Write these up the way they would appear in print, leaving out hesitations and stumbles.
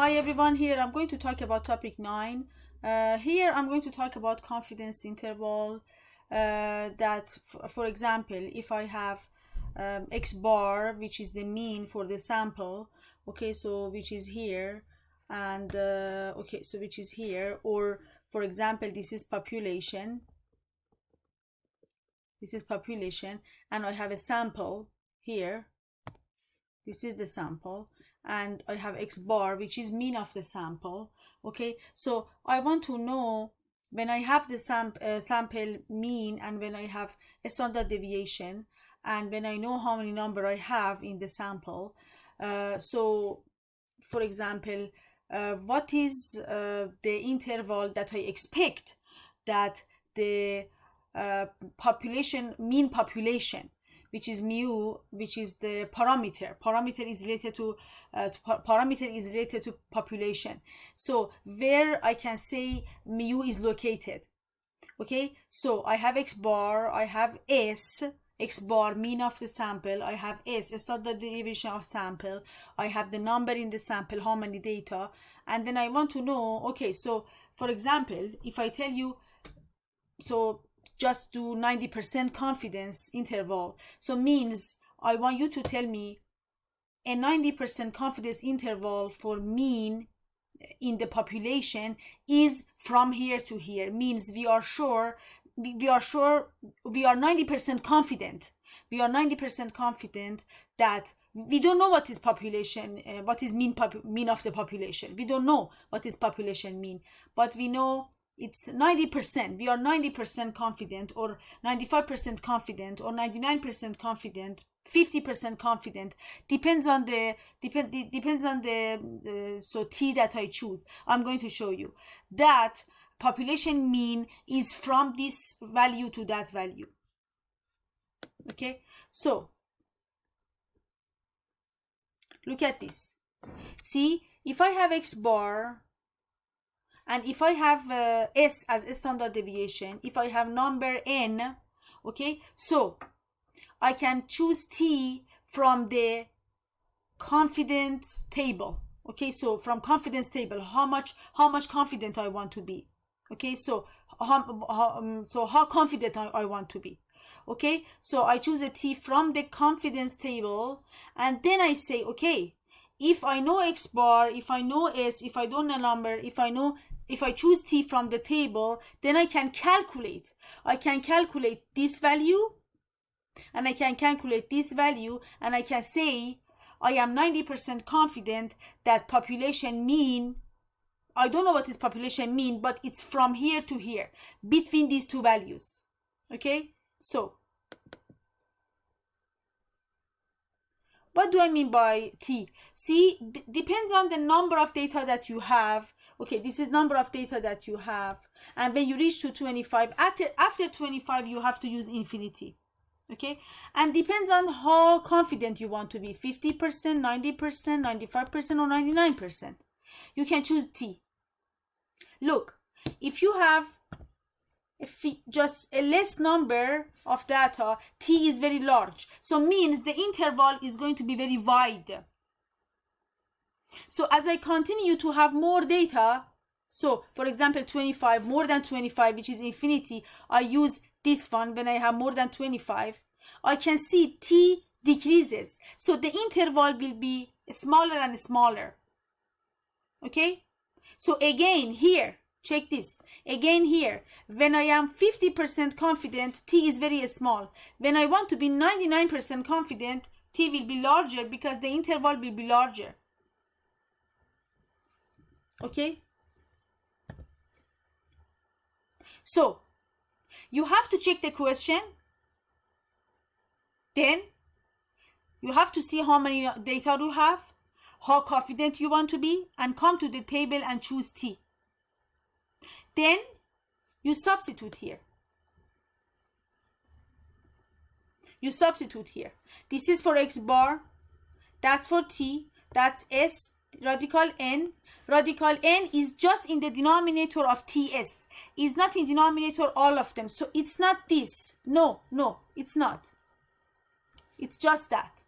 Hi everyone, here I'm going to talk about topic 9. Here I'm going to talk about confidence interval that, for example, if I have x bar, which is the mean for the sample, okay, so which is here, and okay, so which is here, or for example, this is population, and I have a sample here. This is the sample, and I have x bar, which is mean of the sample. Okay, so I want to know when I have the sample mean, and when I have a standard deviation, and when I know how many number I have in the sample. So for example, what is the interval that I expect that the mean population, which is mu, which is the parameter is related to population. So where I can say mu is located. Okay, so I have x bar, I have x bar, mean of the sample, I have standard deviation of sample, I have the number in the sample, how many data, and then I want to know, okay, so for example, if I tell you, so just do 90% confidence interval, so means I want you to tell me a 90% confidence interval for mean in the population is from here to here, means we are 90% confident. We are 90% confident that we don't know what is population, what is mean of the population. We don't know what is population mean, but we know it's 90%. We are 90% confident, or 95% confident, or 99% confident, 50% confident. Depends on the so t that I choose. I'm going to show you that population mean is from this value to that value. Okay, so look at this. See, if I have x bar, and if I have s as a standard deviation, if I have number n, okay, so I can choose t from the confidence table. Okay, so from confidence table, how much confident I want to be. Okay, so how confident I want to be. Okay, so I choose a t from the confidence table, and then I say, okay, if I know x bar, if I know s, if I don't know number, if I choose t from the table, then I can calculate this value, and I can calculate this value, and I can say I am 90% confident that population mean, I don't know what is population mean, but it's from here to here, between these two values. Okay, so what do I mean by t? See, depends on the number of data that you have. Okay, this is number of data that you have, and when you reach to 25, after 25 you have to use infinity. Okay, and depends on how confident you want to be, 50%, 90%, 95%, or 99%. You can choose t. Look, if you have just a less number of data, t is very large, so means the interval is going to be very wide. So as I continue to have more data, so for example 25, more than 25, which is infinity, I use this one. When I have more than 25, I can see t decreases, so the interval will be smaller and smaller. Okay, so again here, check this, again here, when I am 50% confident, t is very small. When I want to be 99% confident, t will be larger, because the interval will be larger. Okay, so you have to check the question, then you have to see how many data you have, how confident you want to be, and come to the table and choose t. Then you substitute here. This is for x bar, that's for t, that's s, radical n. Radical n is just in the denominator of ts, is not in denominator all of them, so it's not this. No, it's not. It's just that.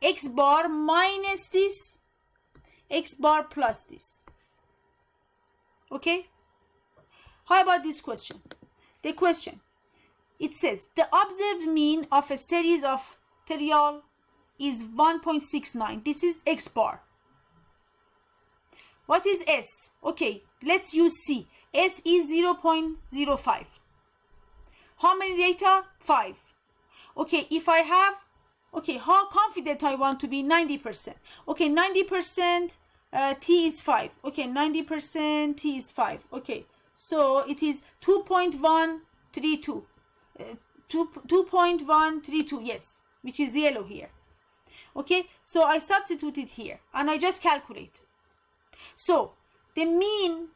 X bar minus this, x bar plus this. Okay? How about this question? The question, it says the observed mean of a series of trial is 1.69. This is x bar. What is S? Okay, let's use C. S is 0.05. How many data? 5. Okay, if I have, okay, how confident I want to be? 90%. Okay, 90% T is 5. Okay, 90% T is 5. Okay, so it is 2.132. 2.132, yes, which is yellow here. Okay, so I substitute it here and I just calculate. So the mean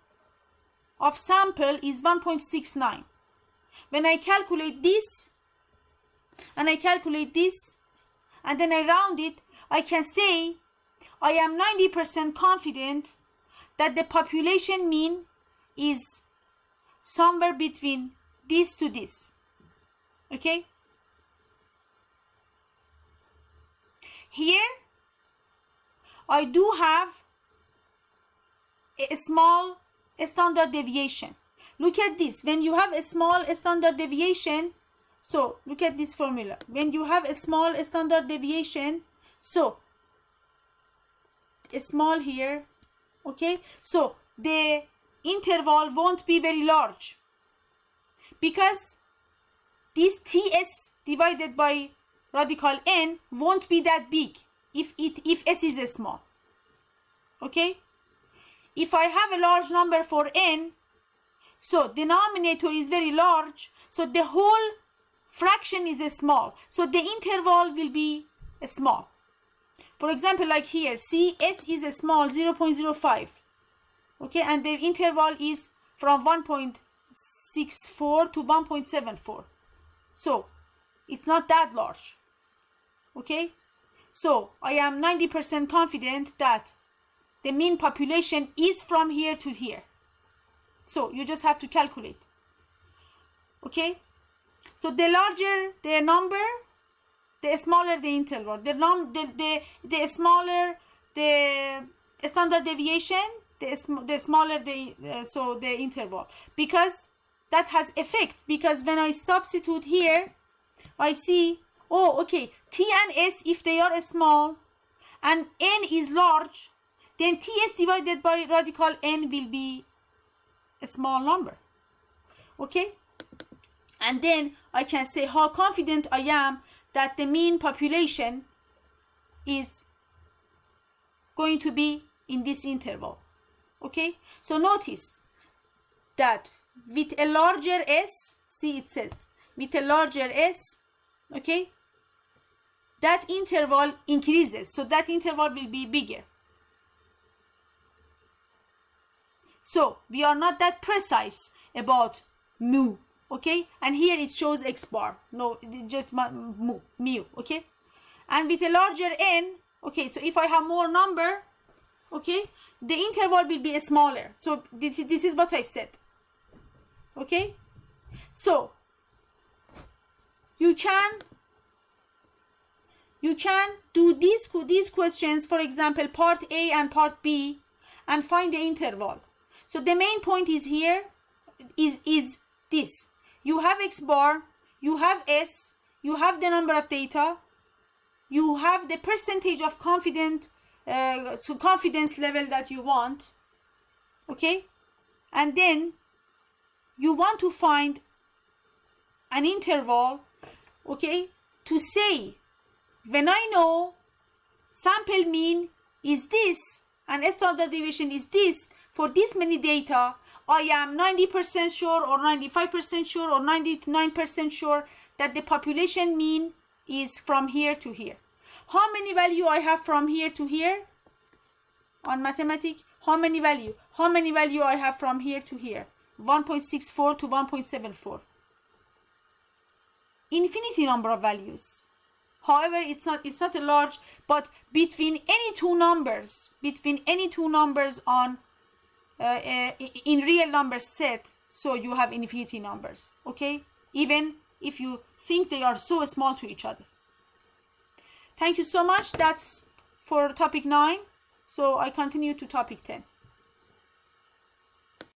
of sample is 1.69. When I calculate this and I calculate this and then I round it, I can say I am 90% confident that the population mean is somewhere between this to this. Okay? Here I do have a small standard deviation. Look at this. When you have a small standard deviation, so look at this formula. When you have a small standard deviation, so a small here, okay, so the interval won't be very large because this TS divided by radical n won't be that big if S is a small. Okay, if I have a large number for n, so denominator is very large, so the whole fraction is a small, so the interval will be a small. For example, like here, see, S is a small 0.05. Okay, and the interval is from 1.64 to 1.74. So it's not that large. Okay, so I am 90% confident that the mean population is from here to here. So you just have to calculate. Okay, so the larger the number, the smaller the interval. The smaller the standard deviation, the smaller the interval, because that has effect. Because when I substitute here, I see, oh, okay, T and S, if they are small and n is large, then TS divided by radical n will be a small number. Okay, and then I can say how confident I am that the mean population is going to be in this interval. Okay, so notice that with a larger S, see, it says with a larger S, okay, that interval increases, so that interval will be bigger. So we are not that precise about mu, okay, and here it shows x bar, no, just mu, okay, and with a larger n, okay, so if I have more number, okay, the interval will be smaller. So this is what I said. Okay, so you can do these questions, for example, part A and part B, and find the interval. So the main point is here is this: you have x bar, you have S, you have the number of data, you have the percentage of confidence level that you want, okay, and then you want to find an interval, okay, to say, when I know sample mean is this and standard deviation is this, for this many data, I am 90% sure or 95% sure or 99% sure that the population mean is from here to here. How many value I have from here to here? On mathematics, how many value I have from here to here? 1.64 to 1.74. Infinity number of values. However, it's not a large, but between any two numbers on in real number set, so you have infinity numbers, okay, even if you think they are so small to each other. Thank you so much. That's for topic 9. So I continue to topic 10.